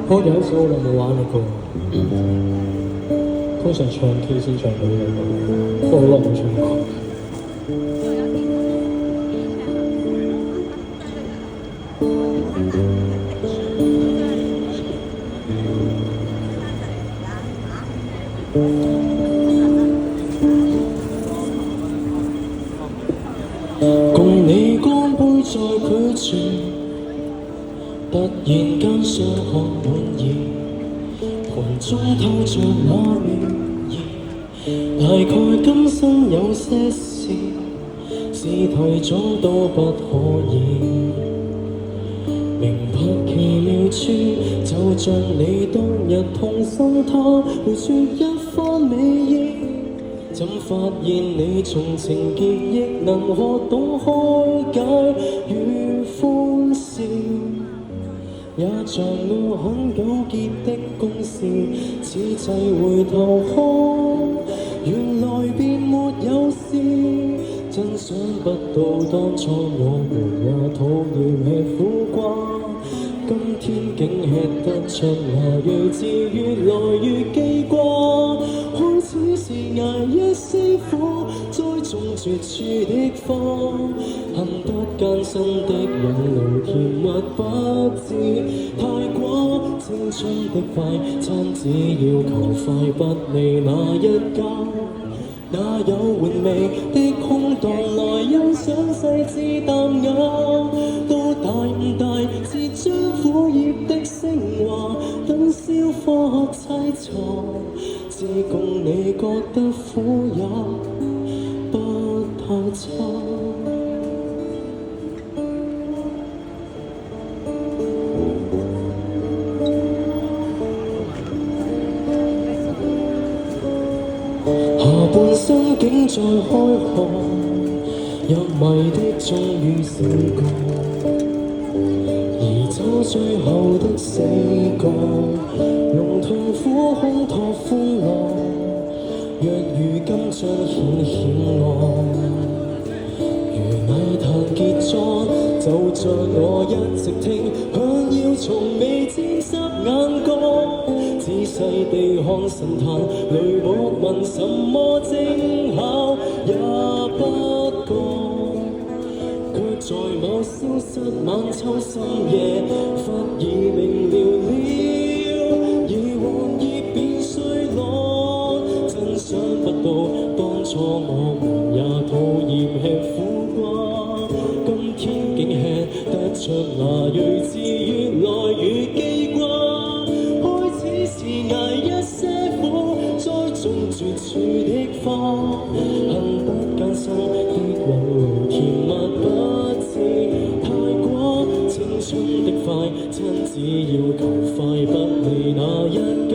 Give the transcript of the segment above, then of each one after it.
我有一首好耐冇玩嘅歌，通常唱 K 先唱到呢個歌，都好耐冇唱過。共你乾杯再拒絕，突然間雙看滿意，盤中透着那暖意。大概今生有些事，是提早都不可以。明白奇妙處，就像你當日痛心他，回說一番美意。怎發現你從情結亦能學懂開解與歡笑，也像我很糾結的公事，此際回頭看，原來便沒有事。真想不到當初我們也討厭吃苦瓜，今天竟吃得出那睿智，越來越記掛。開始是捱一些苦，栽種絕處的花，恨得艱辛的引路，甜蜜不知太寡。青春的快餐只要求快，不理哪一家。哪有玩味的空檔來欣賞細緻淡雅？到大唔大是將苦葉的昇華，等消化悽茶，自共你覺得苦也不太差。下半生竟再開學，入迷的終於是個，而走最後的死角，用痛苦烘托歡樂，若如今彰顯惡，如泥壇傑作，就像我一直聽，想要從未沾濕眼角。仔細地看神壇裏莫問什麼精巧，也不覺，卻在某消失晚秋深夜，忽已明了，而黃葉變衰落。真想不到當初我們也討厭吃苦瓜，今天竟吃得出那睿智，越來越記掛。是捱一些苦，栽種絕處的花，恨不艱辛的引路，甜蜜不知太寡。青春的快餐只要求快，不理哪一家。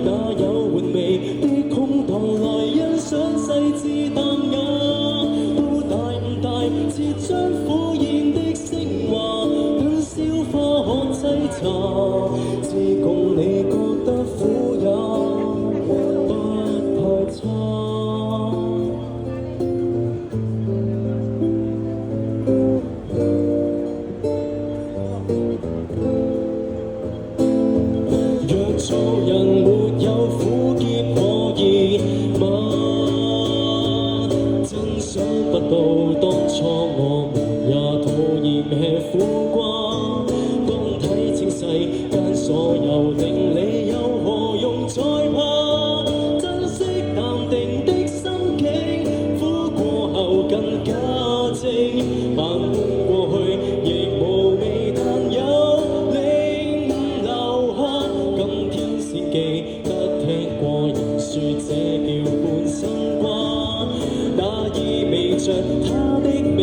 哪有玩味的空檔來欣賞細緻淡雅？到大唔大是將苦宴的昇華，等消化喝悽茶，自共你覺得苦也不太差。若做人沒有苦澀可以嗎？真想不到當初我們也討厭吃苦瓜，當睇清世間所有定理，又何用再怕？珍惜淡定的心境，苦過後更加正，慢半過去亦無味，但有領悟留下。今天先記得聽過人說這叫半生瓜，那意味着他的美。